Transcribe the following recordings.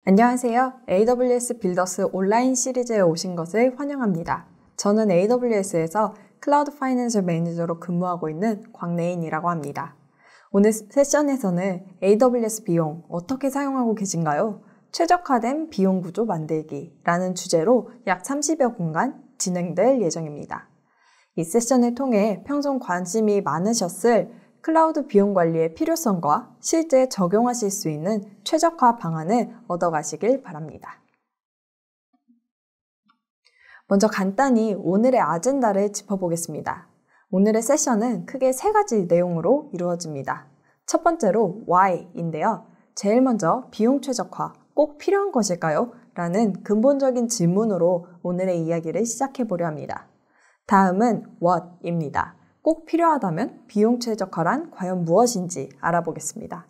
안녕하세요. AWS 빌더스 온라인 시리즈에 오신 것을 환영합니다. 저는 AWS에서 클라우드 파이낸셜 매니저로 근무하고 있는 광래인이라고 합니다. 오늘 세션에서는 AWS 비용 어떻게 사용하고 계신가요? 최적화된 비용 구조 만들기라는 주제로 약 30여 분간 진행될 예정입니다. 이 세션을 통해 평소 관심이 많으셨을 클라우드 비용 관리의 필요성과 실제 적용하실 수 있는 최적화 방안을 얻어가시길 바랍니다. 먼저 간단히 오늘의 아젠다를 짚어보겠습니다. 오늘의 세션은 크게 3가지 내용으로 이루어집니다. 첫 번째로 Why인데요. 제일 먼저 비용 최적화 꼭 필요한 것일까요? 라는 근본적인 질문으로 오늘의 이야기를 시작해보려 합니다. 다음은 What입니다. 꼭 필요하다면 비용 최적화란 과연 무엇인지 알아보겠습니다.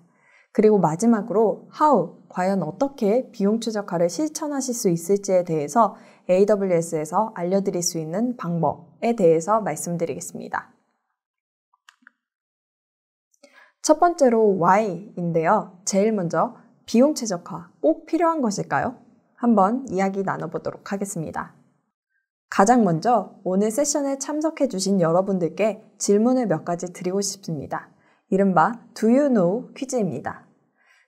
그리고 마지막으로 How, 과연 어떻게 비용 최적화를 실천하실 수 있을지에 대해서 AWS에서 알려드릴 수 있는 방법에 대해서 말씀드리겠습니다. 첫 번째로 Why인데요. 제일 먼저 비용 최적화 꼭 필요한 것일까요? 한번 이야기 나눠보도록 하겠습니다. 가장 먼저 오늘 세션에 참석해 주신 여러분들께 질문을 몇 가지 드리고 싶습니다. 이른바 Do you know 퀴즈입니다.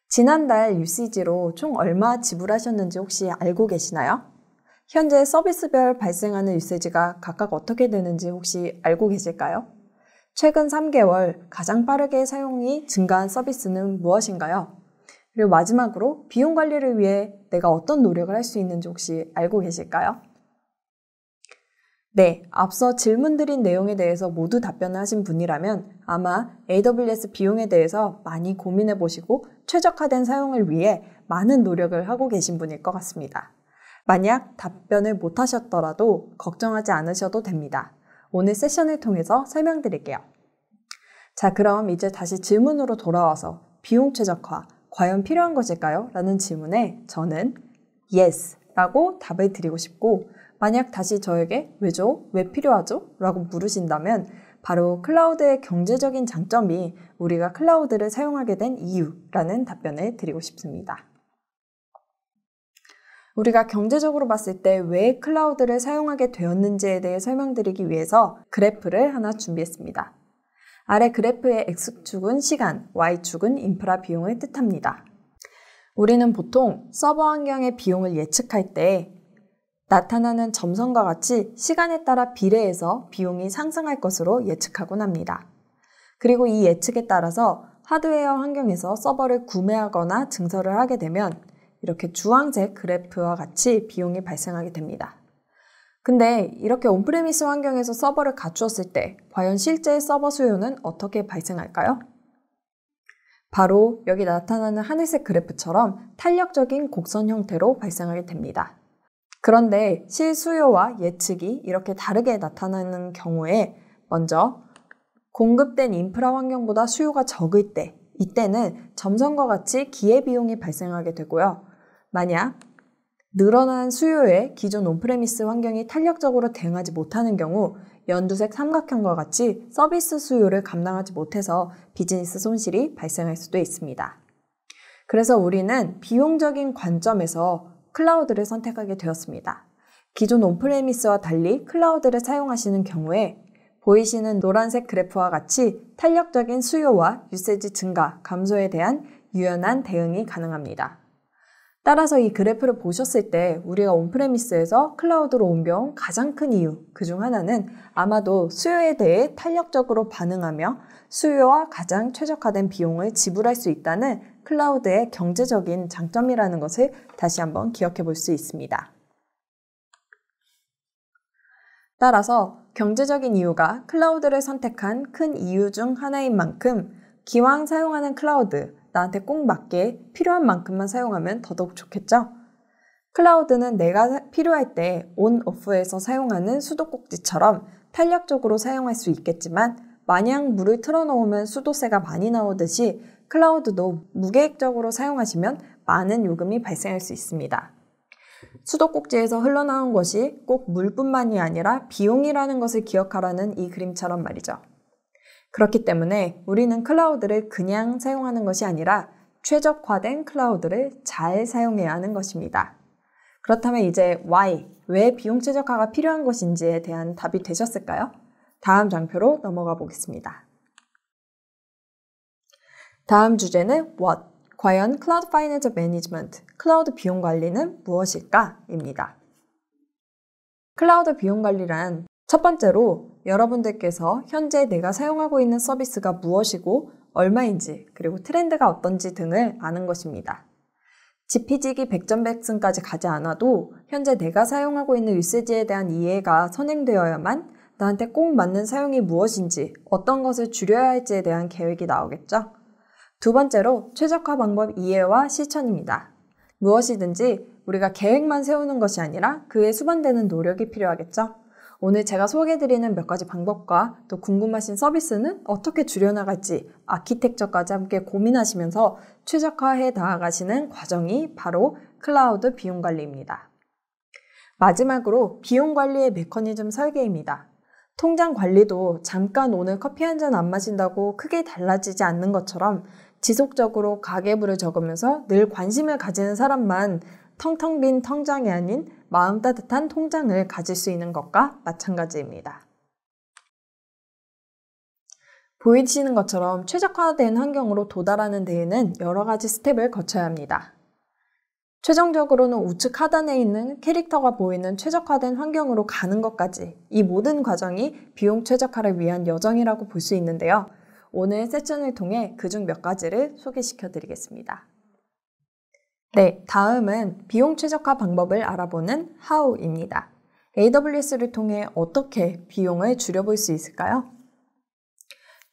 지난달 유시지로 총 얼마 지불하셨는지 혹시 알고 계시나요? 현재 서비스별 발생하는 유세지가 각각 어떻게 되는지 혹시 알고 계실까요? 최근 3개월 가장 빠르게 사용이 증가한 서비스는 무엇인가요? 그리고 마지막으로 비용 관리를 위해 내가 어떤 노력을 할 수 있는지 혹시 알고 계실까요? 네, 앞서 질문드린 내용에 대해서 모두 답변을 하신 분이라면 아마 AWS 비용에 대해서 많이 고민해 보시고 최적화된 사용을 위해 많은 노력을 하고 계신 분일 것 같습니다. 만약 답변을 못 하셨더라도 걱정하지 않으셔도 됩니다. 오늘 세션을 통해서 설명드릴게요. 자, 그럼 이제 다시 질문으로 돌아와서 비용 최적화 과연 필요한 것일까요? 라는 질문에 저는 Yes 라고 답을 드리고 싶고, 만약 다시 저에게 왜죠? 왜 필요하죠? 라고 물으신다면 바로 클라우드의 경제적인 장점이 우리가 클라우드를 사용하게 된 이유라는 답변을 드리고 싶습니다. 우리가 경제적으로 봤을 때 왜 클라우드를 사용하게 되었는지에 대해 설명드리기 위해서 그래프를 하나 준비했습니다. 아래 그래프의 X축은 시간, Y축은 인프라 비용을 뜻합니다. 우리는 보통 서버 환경의 비용을 예측할 때 나타나는 점선과 같이 시간에 따라 비례해서 비용이 상승할 것으로 예측하곤 합니다. 그리고 이 예측에 따라서 하드웨어 환경에서 서버를 구매하거나 증설을 하게 되면 이렇게 주황색 그래프와 같이 비용이 발생하게 됩니다. 근데 이렇게 온프레미스 환경에서 서버를 갖추었을 때 과연 실제 서버 수요는 어떻게 발생할까요? 바로 여기 나타나는 하늘색 그래프처럼 탄력적인 곡선 형태로 발생하게 됩니다. 그런데 실수요와 예측이 이렇게 다르게 나타나는 경우에 먼저 공급된 인프라 환경보다 수요가 적을 때, 이때는 점선과 같이 기회비용이 발생하게 되고요. 만약 늘어난 수요에 기존 온프레미스 환경이 탄력적으로 대응하지 못하는 경우 연두색 삼각형과 같이 서비스 수요를 감당하지 못해서 비즈니스 손실이 발생할 수도 있습니다. 그래서 우리는 비용적인 관점에서 클라우드를 선택하게 되었습니다. 기존 온프레미스와 달리 클라우드를 사용하시는 경우에 보이시는 노란색 그래프와 같이 탄력적인 수요와 유세지 증가, 감소에 대한 유연한 대응이 가능합니다. 따라서 이 그래프를 보셨을 때 우리가 온프레미스에서 클라우드로 옮겨온 가장 큰 이유, 그중 하나는 아마도 수요에 대해 탄력적으로 반응하며 수요와 가장 최적화된 비용을 지불할 수 있다는 클라우드의 경제적인 장점이라는 것을 다시 한번 기억해 볼 수 있습니다. 따라서 경제적인 이유가 클라우드를 선택한 큰 이유 중 하나인 만큼 기왕 사용하는 클라우드, 나한테 꼭 맞게 필요한 만큼만 사용하면 더더욱 좋겠죠? 클라우드는 내가 필요할 때 온, 오프에서 사용하는 수도꼭지처럼 탄력적으로 사용할 수 있겠지만 마냥 물을 틀어놓으면 수도세가 많이 나오듯이 클라우드도 무계획적으로 사용하시면 많은 요금이 발생할 수 있습니다. 수도꼭지에서 흘러나온 것이 꼭 물뿐만이 아니라 비용이라는 것을 기억하라는 이 그림처럼 말이죠. 그렇기 때문에 우리는 클라우드를 그냥 사용하는 것이 아니라 최적화된 클라우드를 잘 사용해야 하는 것입니다. 그렇다면 이제 why, 왜 비용 최적화가 필요한 것인지에 대한 답이 되셨을까요? 다음 장표로 넘어가 보겠습니다. 다음 주제는 what, 과연 클라우드 파이낸셜 매니지먼트, 클라우드 비용 관리는 무엇일까? 입니다. 클라우드 비용 관리란 첫 번째로 여러분들께서 현재 내가 사용하고 있는 서비스가 무엇이고 얼마인지 그리고 트렌드가 어떤지 등을 아는 것입니다. 지피지기 백전백승까지 가지 않아도 현재 내가 사용하고 있는 유세지에 대한 이해가 선행되어야만 나한테 꼭 맞는 사용이 무엇인지 어떤 것을 줄여야 할지에 대한 계획이 나오겠죠. 두 번째로 최적화 방법 이해와 실천입니다. 무엇이든지 우리가 계획만 세우는 것이 아니라 그에 수반되는 노력이 필요하겠죠. 오늘 제가 소개해드리는 몇 가지 방법과 또 궁금하신 서비스는 어떻게 줄여나갈지 아키텍처까지 함께 고민하시면서 최적화해 나아가시는 과정이 바로 클라우드 비용 관리입니다. 마지막으로 비용 관리의 메커니즘 설계입니다. 통장 관리도 잠깐 오늘 커피 한 잔 안 마신다고 크게 달라지지 않는 것처럼 지속적으로 가계부를 적으면서 늘 관심을 가지는 사람만 텅텅 빈 통장이 아닌 마음 따뜻한 통장을 가질 수 있는 것과 마찬가지입니다. 보이시는 것처럼 최적화된 환경으로 도달하는 데에는 여러 가지 스텝을 거쳐야 합니다. 최종적으로는 우측 하단에 있는 캐릭터가 보이는 최적화된 환경으로 가는 것까지 이 모든 과정이 비용 최적화를 위한 여정이라고 볼 수 있는데요. 오늘 세션을 통해 그중 몇 가지를 소개시켜 드리겠습니다. 네, 다음은 비용 최적화 방법을 알아보는 How입니다. AWS를 통해 어떻게 비용을 줄여볼 수 있을까요?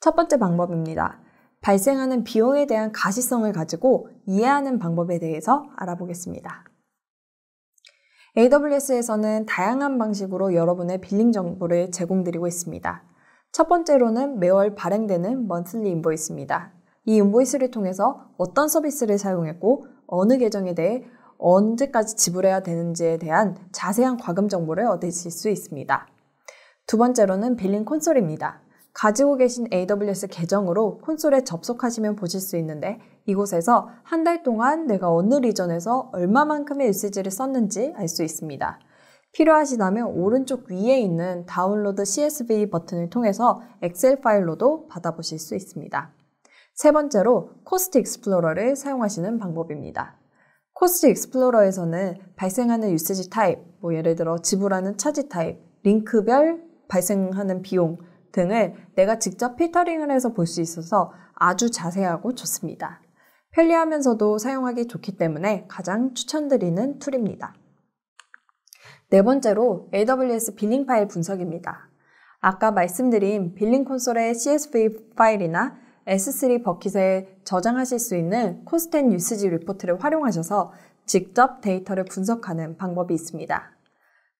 첫 번째 방법입니다. 발생하는 비용에 대한 가시성을 가지고 이해하는 방법에 대해서 알아보겠습니다. AWS에서는 다양한 방식으로 여러분의 빌링 정보를 제공드리고 있습니다. 첫 번째로는 매월 발행되는 monthly 인보이스입니다. 이 인보이스를 통해서 어떤 서비스를 사용했고 어느 계정에 대해 언제까지 지불해야 되는지에 대한 자세한 과금 정보를 얻으실 수 있습니다. 두 번째로는 빌링 콘솔입니다. 가지고 계신 AWS 계정으로 콘솔에 접속하시면 보실 수 있는데 이곳에서 한 달 동안 내가 어느 리전에서 얼마만큼의 유세지를 썼는지 알 수 있습니다. 필요하시다면 오른쪽 위에 있는 다운로드 CSV 버튼을 통해서 엑셀 파일로도 받아보실 수 있습니다. 세 번째로 코스트 익스플로러를 사용하시는 방법입니다. 코스트 익스플로러에서는 발생하는 유세지 타입, 예를 들어 지불하는 차지 타입, 링크별 발생하는 비용 등을 내가 직접 필터링을 해서 볼 수 있어서 아주 자세하고 좋습니다. 편리하면서도 사용하기 좋기 때문에 가장 추천드리는 툴입니다. 네 번째로 AWS 빌링 파일 분석입니다. 아까 말씀드린 빌링 콘솔의 CSV 파일이나 S3 버킷에 저장하실 수 있는 코스트 앤 유시지 리포트를 활용하셔서 직접 데이터를 분석하는 방법이 있습니다.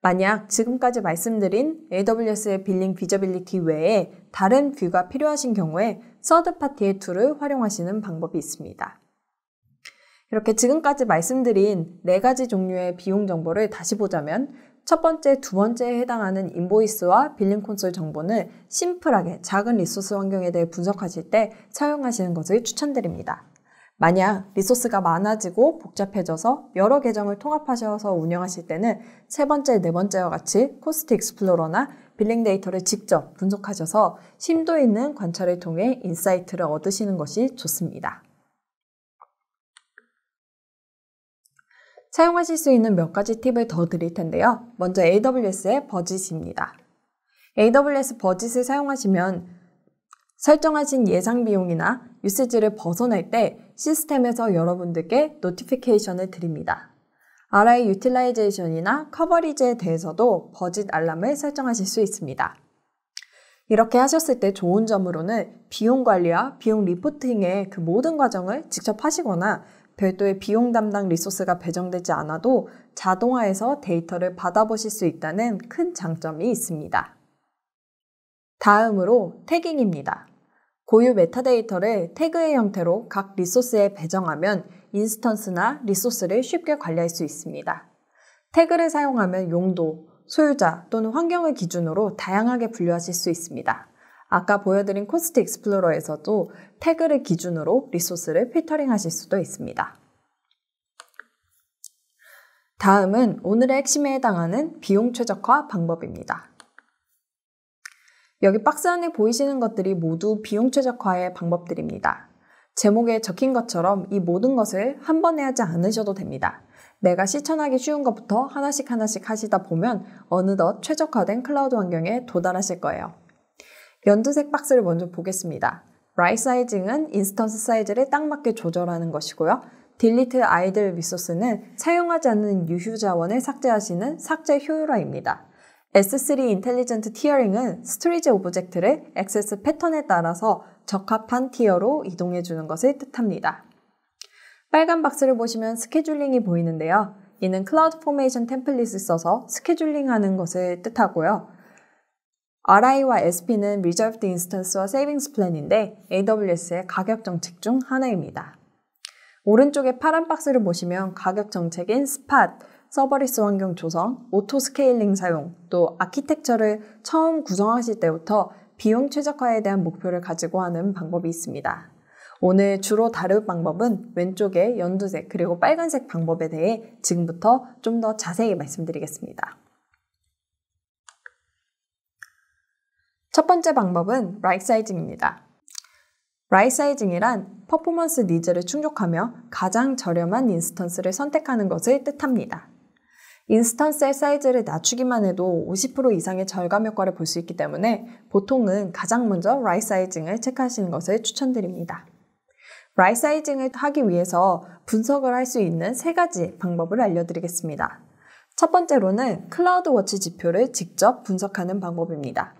만약 지금까지 말씀드린 AWS의 빌링 비저빌리티 외에 다른 뷰가 필요하신 경우에 서드파티의 툴을 활용하시는 방법이 있습니다. 이렇게 지금까지 말씀드린 4가지 종류의 비용 정보를 다시 보자면 첫 번째, 두 번째에 해당하는 인보이스와 빌링 콘솔 정보는 심플하게 작은 리소스 환경에 대해 분석하실 때 사용하시는 것을 추천드립니다. 만약 리소스가 많아지고 복잡해져서 여러 계정을 통합하셔서 운영하실 때는 세 번째, 네 번째와 같이 코스트 익스플로러나 빌링 데이터를 직접 분석하셔서 심도 있는 관찰을 통해 인사이트를 얻으시는 것이 좋습니다. 사용하실 수 있는 몇 가지 팁을 더 드릴 텐데요. 먼저 AWS의 버짓입니다. AWS 버짓을 사용하시면 설정하신 예상 비용이나 유세지를 벗어날 때 시스템에서 여러분들께 노티피케이션을 드립니다. RI 유틸라이제이션이나 커버리지에 대해서도 버짓 알람을 설정하실 수 있습니다. 이렇게 하셨을 때 좋은 점으로는 비용 관리와 비용 리포팅의 그 모든 과정을 직접 하시거나 별도의 비용 담당 리소스가 배정되지 않아도 자동화해서 데이터를 받아보실 수 있다는 큰 장점이 있습니다. 다음으로 태깅입니다. 고유 메타데이터를 태그의 형태로 각 리소스에 배정하면 인스턴스나 리소스를 쉽게 관리할 수 있습니다. 태그를 사용하면 용도, 소유자 또는 환경을 기준으로 다양하게 분류하실 수 있습니다. 아까 보여드린 코스트 익스플로러에서도 태그를 기준으로 리소스를 필터링 하실 수도 있습니다. 다음은 오늘의 핵심에 해당하는 비용 최적화 방법입니다. 여기 박스 안에 보이시는 것들이 모두 비용 최적화의 방법들입니다. 제목에 적힌 것처럼 이 모든 것을 한 번에 하지 않으셔도 됩니다. 내가 실천하기 쉬운 것부터 하나씩 하시다 보면 어느덧 최적화된 클라우드 환경에 도달하실 거예요. 연두색 박스를 먼저 보겠습니다. right 사이징은 인스턴스 사이즈를 딱 맞게 조절하는 것이고요. delete idle 리소스는 사용하지 않는 유휴 자원을 삭제하시는 삭제 효율화입니다. S3 인텔리전트 티어링은 스토리지 오브젝트를 액세스 패턴에 따라서 적합한 티어로 이동해 주는 것을 뜻합니다. 빨간 박스를 보시면 스케줄링이 보이는데요. 이는 클라우드 포메이션 템플릿을 써서 스케줄링 하는 것을 뜻하고요. RI와 SP는 Reserved Instance와 Savings Plan인데 AWS의 가격 정책 중 하나입니다. 오른쪽에 파란 박스를 보시면 가격 정책인 스팟, 서버리스 환경 조성, 오토 스케일링 사용, 또 아키텍처를 처음 구성하실 때부터 비용 최적화에 대한 목표를 가지고 하는 방법이 있습니다. 오늘 주로 다룰 방법은 왼쪽에 연두색 그리고 빨간색 방법에 대해 지금부터 좀 더 자세히 말씀드리겠습니다. 첫 번째 방법은 right 사이징입니다. right 사이징이란 퍼포먼스 니즈를 충족하며 가장 저렴한 인스턴스를 선택하는 것을 뜻합니다. 인스턴스의 사이즈를 낮추기만 해도 50% 이상의 절감 효과를 볼 수 있기 때문에 보통은 가장 먼저 right 사이징을 체크하시는 것을 추천드립니다. right 사이징을 하기 위해서 분석을 할 수 있는 3가지 방법을 알려드리겠습니다. 첫 번째로는 클라우드 워치 지표를 직접 분석하는 방법입니다.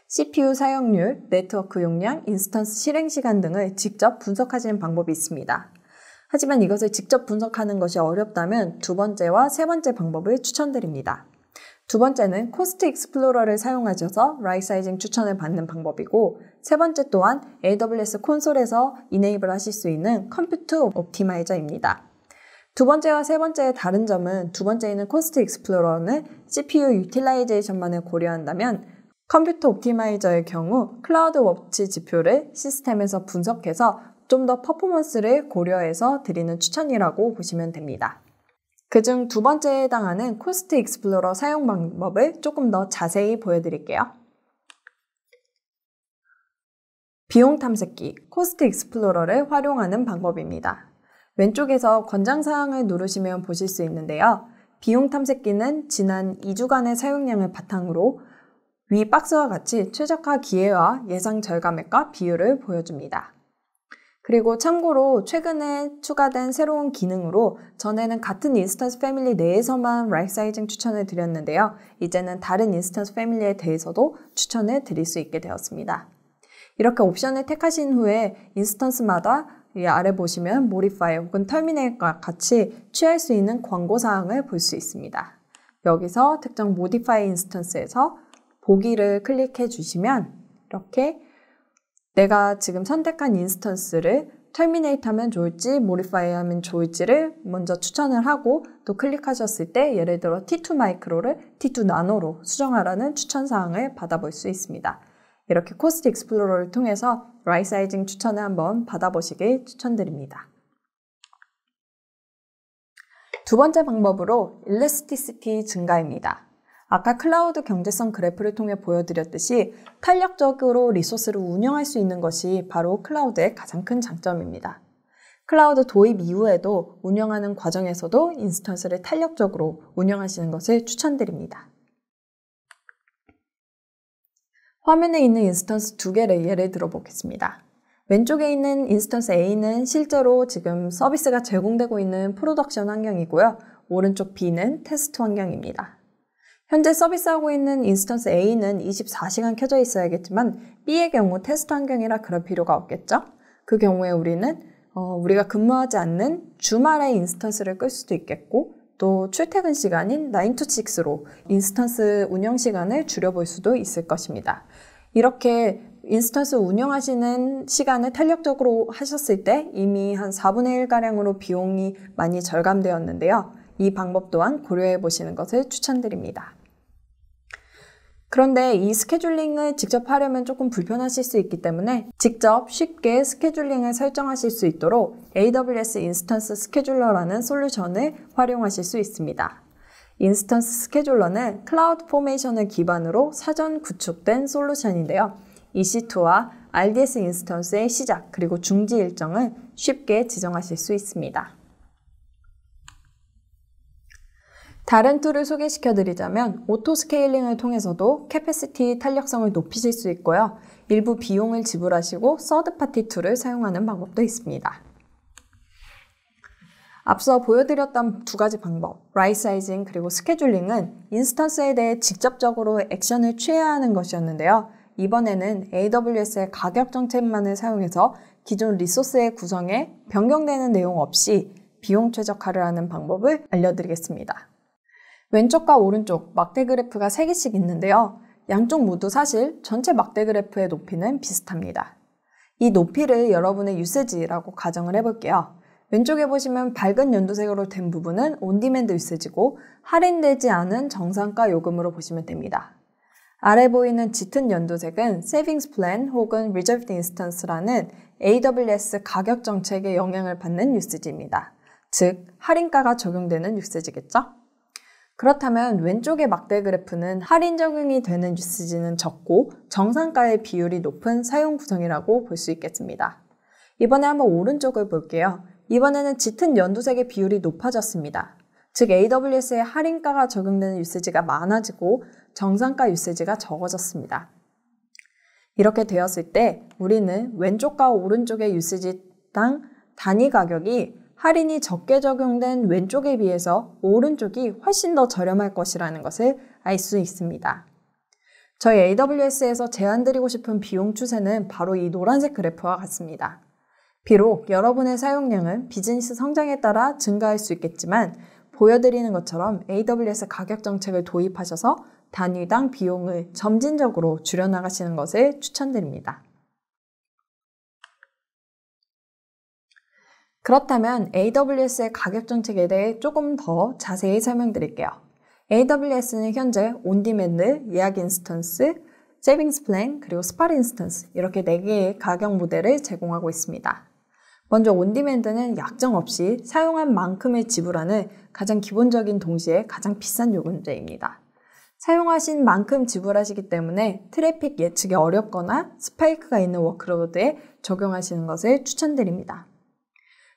CPU 사용률, 네트워크 용량, 인스턴스 실행 시간 등을 직접 분석하시는 방법이 있습니다. 하지만 이것을 직접 분석하는 것이 어렵다면 두 번째와 세 번째 방법을 추천드립니다. 두 번째는 코스트 익스플로러를 사용하셔서 right 사이징 추천을 받는 방법이고 세 번째 또한 AWS 콘솔에서 이네이블 하실 수 있는 컴퓨트 옵티마이저입니다. 두 번째와 세 번째의 다른 점은 두 번째에는 코스트 익스플로러는 CPU 유틸라이제이션만을 고려한다면 컴퓨터 옵티마이저의 경우 클라우드 워치 지표를 시스템에서 분석해서 좀 더 퍼포먼스를 고려해서 드리는 추천이라고 보시면 됩니다. 그중 두 번째에 해당하는 코스트 익스플로러 사용 방법을 조금 더 자세히 보여드릴게요. 비용 탐색기, 코스트 익스플로러를 활용하는 방법입니다. 왼쪽에서 권장사항을 누르시면 보실 수 있는데요. 비용 탐색기는 지난 2주간의 사용량을 바탕으로 위 박스와 같이 최적화 기회와 예상 절감액과 비율을 보여줍니다. 그리고 참고로 최근에 추가된 새로운 기능으로 전에는 같은 인스턴스 패밀리 내에서만 right 사이징 추천을 드렸는데요. 이제는 다른 인스턴스 패밀리에 대해서도 추천을 드릴 수 있게 되었습니다. 이렇게 옵션을 택하신 후에 인스턴스마다 이 아래 보시면 modify 혹은 terminate과 같이 취할 수 있는 권고사항을 볼 수 있습니다. 여기서 특정 modify 인스턴스에서 보기를 클릭해 주시면 이렇게 내가 지금 선택한 인스턴스를 terminate 하면 좋을지 modify 하면 좋을지를 먼저 추천을 하고 또 클릭하셨을 때 예를 들어 T2 마이크로를 T2 나노로 수정하라는 추천사항을 받아볼 수 있습니다. 이렇게 코스트 익스플로러를 통해서 right 사이징 추천을 한번 받아보시길 추천드립니다. 두 번째 방법으로 elasticity 증가입니다. 아까 클라우드 경제성 그래프를 통해 보여드렸듯이 탄력적으로 리소스를 운영할 수 있는 것이 바로 클라우드의 가장 큰 장점입니다. 클라우드 도입 이후에도 운영하는 과정에서도 인스턴스를 탄력적으로 운영하시는 것을 추천드립니다. 화면에 있는 인스턴스 두 개를 예를 들어 보겠습니다. 왼쪽에 있는 인스턴스 A는 실제로 지금 서비스가 제공되고 있는 프로덕션 환경이고요. 오른쪽 B는 테스트 환경입니다. 현재 서비스하고 있는 인스턴스 A는 24시간 켜져 있어야겠지만 B의 경우 테스트 환경이라 그럴 필요가 없겠죠? 그 경우에 우리가 근무하지 않는 주말에 인스턴스를 끌 수도 있겠고 또 출퇴근 시간인 9 to 6로 인스턴스 운영 시간을 줄여볼 수도 있을 것입니다. 이렇게 인스턴스 운영하시는 시간을 탄력적으로 하셨을 때 이미 한 4분의 1가량으로 비용이 많이 절감되었는데요. 이 방법 또한 고려해 보시는 것을 추천드립니다. 그런데 이 스케줄링을 직접 하려면 조금 불편하실 수 있기 때문에 직접 쉽게 스케줄링을 설정하실 수 있도록 AWS 인스턴스 스케줄러라는 솔루션을 활용하실 수 있습니다. 인스턴스 스케줄러는 클라우드 포메이션을 기반으로 사전 구축된 솔루션인데요. EC2와 RDS 인스턴스의 시작 그리고 중지 일정을 쉽게 지정하실 수 있습니다. 다른 툴을 소개시켜드리자면 오토 스케일링을 통해서도 캐패시티 탄력성을 높이실 수 있고요. 일부 비용을 지불하시고 서드파티 툴을 사용하는 방법도 있습니다. 앞서 보여드렸던 두 가지 방법, 라이트 사이징 그리고 스케줄링은 인스턴스에 대해 직접적으로 액션을 취해야 하는 것이었는데요. 이번에는 AWS의 가격 정책만을 사용해서 기존 리소스의 구성에 변경되는 내용 없이 비용 최적화를 하는 방법을 알려드리겠습니다. 왼쪽과 오른쪽 막대 그래프가 3개씩 있는데요. 양쪽 모두 사실 전체 막대 그래프의 높이는 비슷합니다. 이 높이를 여러분의 유세지라고 가정을 해볼게요. 왼쪽에 보시면 밝은 연두색으로 된 부분은 온디맨드 유세지고 할인되지 않은 정상가 요금으로 보시면 됩니다. 아래 보이는 짙은 연두색은 세이빙스 플랜 혹은 Reserved Instance라는 AWS 가격 정책에 영향을 받는 유세지입니다. 즉, 할인가가 적용되는 유세지겠죠? 그렇다면 왼쪽의 막대 그래프는 할인 적용이 되는 유세지는 적고 정상가의 비율이 높은 사용 구성이라고 볼 수 있겠습니다. 이번에 한번 오른쪽을 볼게요. 이번에는 짙은 연두색의 비율이 높아졌습니다. 즉 AWS에 할인가가 적용되는 유세지가 많아지고 정상가 유세지가 적어졌습니다. 이렇게 되었을 때 우리는 왼쪽과 오른쪽의 유세지당 단위 가격이 할인이 적게 적용된 왼쪽에 비해서 오른쪽이 훨씬 더 저렴할 것이라는 것을 알 수 있습니다. 저희 AWS에서 제안드리고 싶은 비용 추세는 바로 이 노란색 그래프와 같습니다. 비록 여러분의 사용량은 비즈니스 성장에 따라 증가할 수 있겠지만 보여드리는 것처럼 AWS 가격 정책을 도입하셔서 단위당 비용을 점진적으로 줄여나가시는 것을 추천드립니다. 그렇다면 AWS의 가격 정책에 대해 조금 더 자세히 설명드릴게요. AWS는 현재 온디맨드, 예약 인스턴스, 세이빙스 플랜, 그리고 스팟 인스턴스 이렇게 4개의 가격 모델을 제공하고 있습니다. 먼저 온디맨드는 약정 없이 사용한 만큼의 지불하는 가장 기본적인 동시에 가장 비싼 요금제입니다. 사용하신 만큼 지불하시기 때문에 트래픽 예측이 어렵거나 스파이크가 있는 워크로드에 적용하시는 것을 추천드립니다.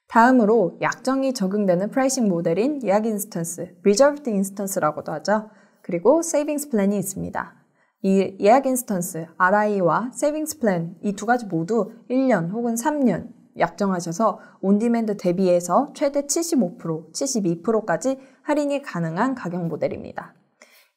다음으로 약정이 적용되는 프라이싱 모델인 예약 인스턴스, Reserved Instance라고도 하죠. 그리고 세이빙스 플랜이 있습니다. 이 예약 인스턴스, RI와 세이빙스 플랜 이 두 가지 모두 1년 혹은 3년 약정하셔서 온디맨드 대비해서 최대 75%, 72%까지 할인이 가능한 가격 모델입니다.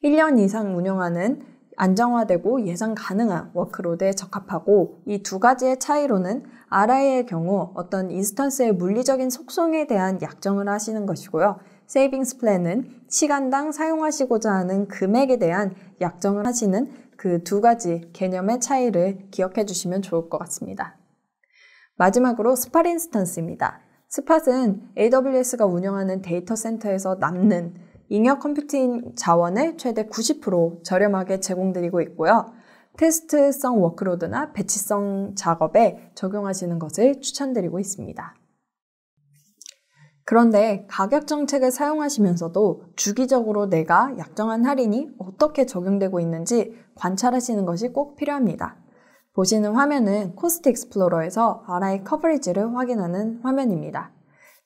1년 이상 운영하는 안정화되고 예상 가능한 워크로드에 적합하고 이 두 가지의 차이로는 RI의 경우 어떤 인스턴스의 물리적인 속성에 대한 약정을 하시는 것이고요. 세이빙스 플랜은 시간당 사용하시고자 하는 금액에 대한 약정을 하시는 그 두 가지 개념의 차이를 기억해 주시면 좋을 것 같습니다. 마지막으로 스팟 인스턴스입니다. 스팟은 AWS가 운영하는 데이터 센터에서 남는 잉여 컴퓨팅 자원을 최대 90% 저렴하게 제공드리고 있고요. 테스트성 워크로드나 배치성 작업에 적용하시는 것을 추천드리고 있습니다. 그런데 가격 정책을 사용하시면서도 주기적으로 내가 약정한 할인이 어떻게 적용되고 있는지 관찰하시는 것이 꼭 필요합니다. 보시는 화면은 코스트 익스플로러에서 RI 커버리지를 확인하는 화면입니다.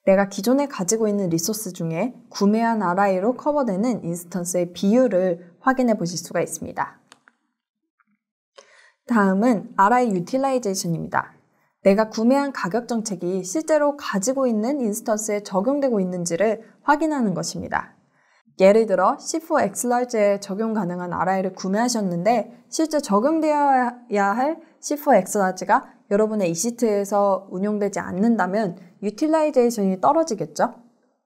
내가 기존에 가지고 있는 리소스 중에 구매한 RI로 커버되는 인스턴스의 비율을 확인해 보실 수가 있습니다. 다음은 RI 유틸라이제이션입니다. 내가 구매한 가격 정책이 실제로 가지고 있는 인스턴스에 적용되고 있는지를 확인하는 것입니다. 예를 들어 C4 Xlarge에 적용 가능한 RI를 구매하셨는데 실제 적용되어야 할 C4 Xlarge가 여러분의 EC2에서 운용되지 않는다면 유틸라이제이션이 떨어지겠죠?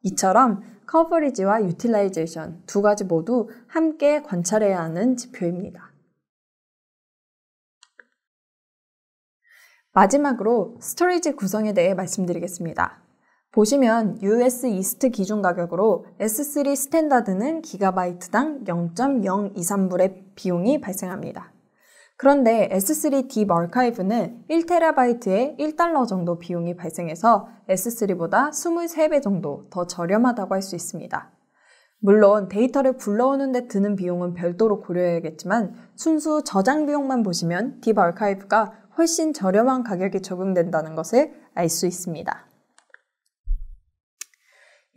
이처럼 커버리지와 유틸라이제이션 두 가지 모두 함께 관찰해야 하는 지표입니다. 마지막으로 스토리지 구성에 대해 말씀드리겠습니다. 보시면 US 이스트 기준 가격으로 S3 스탠다드는 기가바이트당 0.023불의 비용이 발생합니다. 그런데 S3 딥 아카이브는 1TB에 1달러 정도 비용이 발생해서 S3보다 23배 정도 더 저렴하다고 할 수 있습니다. 물론 데이터를 불러오는 데 드는 비용은 별도로 고려해야겠지만 순수 저장 비용만 보시면 딥 아카이브가 훨씬 저렴한 가격이 적용된다는 것을 알 수 있습니다.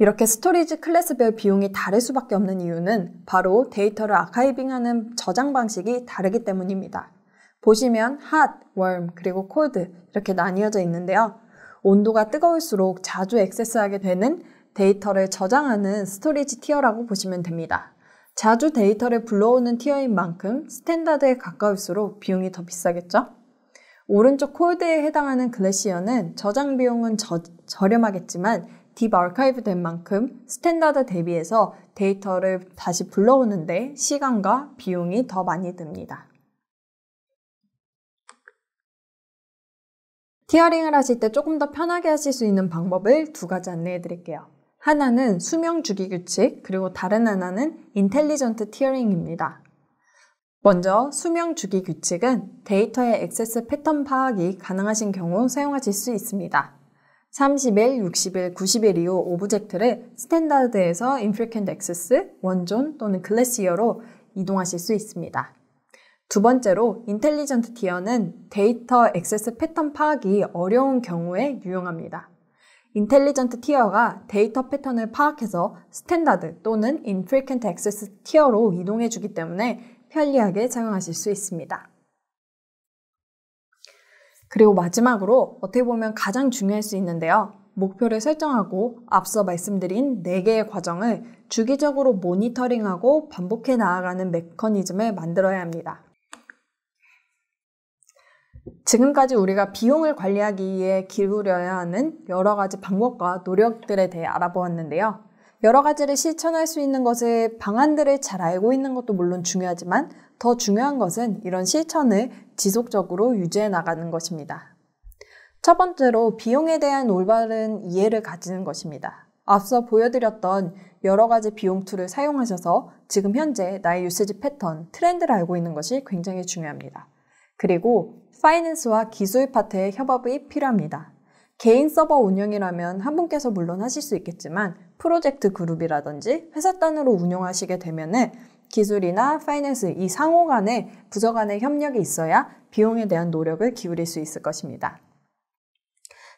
이렇게 스토리지 클래스별 비용이 다를 수밖에 없는 이유는 바로 데이터를 아카이빙하는 저장 방식이 다르기 때문입니다. 보시면 hot, warm, 그리고 cold 이렇게 나뉘어져 있는데요. 온도가 뜨거울수록 자주 액세스하게 되는 데이터를 저장하는 스토리지 티어라고 보시면 됩니다. 자주 데이터를 불러오는 티어인 만큼 스탠다드에 가까울수록 비용이 더 비싸겠죠? 오른쪽 콜드에 해당하는 글래시어는 저장 비용은 저렴하겠지만 딥 아카이브 된 만큼 스탠다드 대비해서 데이터를 다시 불러오는데 시간과 비용이 더 많이 듭니다. 티어링을 하실 때 조금 더 편하게 하실 수 있는 방법을 두 가지 안내해 드릴게요. 하나는 수명 주기 규칙, 그리고 다른 하나는 인텔리전트 티어링입니다. 먼저 수명 주기 규칙은 데이터의 액세스 패턴 파악이 가능하신 경우 사용하실 수 있습니다. 30일, 60일, 90일 이후 오브젝트를 스탠다드에서 infrequent access, 원존 또는 글래시어로 이동하실 수 있습니다. 두 번째로 인텔리전트 티어는 데이터 액세스 패턴 파악이 어려운 경우에 유용합니다. 인텔리전트 티어가 데이터 패턴을 파악해서 스탠다드 또는 infrequent access 티어로 이동해 주기 때문에 편리하게 사용하실 수 있습니다. 그리고 마지막으로 어떻게 보면 가장 중요할 수 있는데요. 목표를 설정하고 앞서 말씀드린 4개의 과정을 주기적으로 모니터링하고 반복해 나아가는 메커니즘을 만들어야 합니다. 지금까지 우리가 비용을 관리하기 위해 기울여야 하는 여러 가지 방법과 노력들에 대해 알아보았는데요. 여러 가지를 실천할 수 있는 것을 방안들을 잘 알고 있는 것도 물론 중요하지만 더 중요한 것은 이런 실천을 지속적으로 유지해 나가는 것입니다. 첫 번째로 비용에 대한 올바른 이해를 가지는 것입니다. 앞서 보여드렸던 여러 가지 비용 툴을 사용하셔서 지금 현재 나의 유세지 패턴, 트렌드를 알고 있는 것이 굉장히 중요합니다. 그리고 파이낸스와 기술 파트의 협업이 필요합니다. 개인 서버 운영이라면 한 분께서 물론 하실 수 있겠지만 프로젝트 그룹이라든지 회사 단위로 운영하시게 되면은 기술이나 파이낸스 이 상호 간의 부서 간의 협력이 있어야 비용에 대한 노력을 기울일 수 있을 것입니다.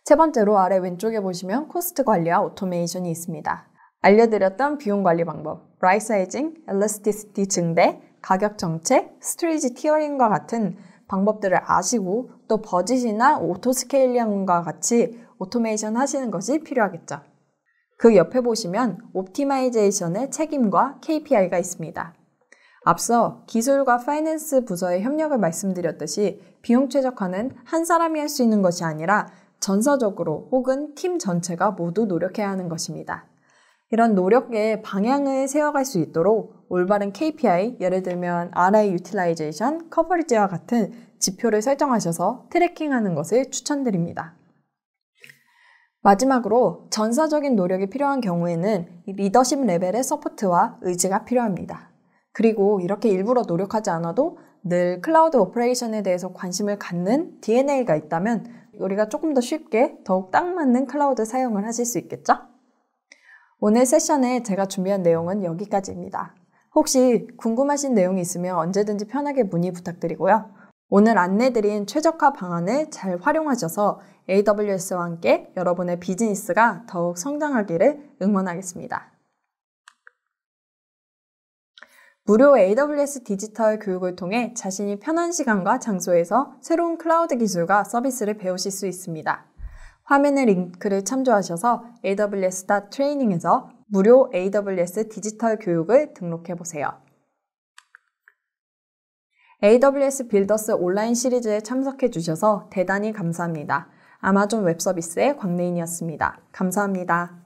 세 번째로 아래 왼쪽에 보시면 코스트 관리와 오토메이션이 있습니다. 알려드렸던 비용 관리 방법, right sizing, elasticity 증대, 가격 정책, 스트레이지 티어링과 같은 방법들을 아시고 또 버짓이나 오토 스케일링과 같이 오토메이션 하시는 것이 필요하겠죠. 그 옆에 보시면 옵티마이제이션의 책임과 KPI가 있습니다. 앞서 기술과 파이낸스 부서의 협력을 말씀드렸듯이 비용 최적화는 한 사람이 할 수 있는 것이 아니라 전사적으로 혹은 팀 전체가 모두 노력해야 하는 것입니다. 이런 노력의 방향을 세워갈 수 있도록 올바른 KPI, 예를 들면 RI 유틸라이제이션, 커버리지와 같은 지표를 설정하셔서 트래킹하는 것을 추천드립니다. 마지막으로 전사적인 노력이 필요한 경우에는 리더십 레벨의 서포트와 의지가 필요합니다. 그리고 이렇게 일부러 노력하지 않아도 늘 클라우드 오퍼레이션에 대해서 관심을 갖는 DNA가 있다면 우리가 조금 더 쉽게 더욱 딱 맞는 클라우드 사용을 하실 수 있겠죠? 오늘 세션에 제가 준비한 내용은 여기까지입니다. 혹시 궁금하신 내용이 있으면 언제든지 편하게 문의 부탁드리고요. 오늘 안내드린 최적화 방안을 잘 활용하셔서 AWS와 함께 여러분의 비즈니스가 더욱 성장하기를 응원하겠습니다. 무료 AWS 디지털 교육을 통해 자신이 편한 시간과 장소에서 새로운 클라우드 기술과 서비스를 배우실 수 있습니다. 화면의 링크를 참조하셔서 aws.training에서 무료 AWS 디지털 교육을 등록해보세요. AWS 빌더스 온라인 시리즈에 참석해주셔서 대단히 감사합니다. 아마존 웹서비스의 광래인이었습니다. 감사합니다.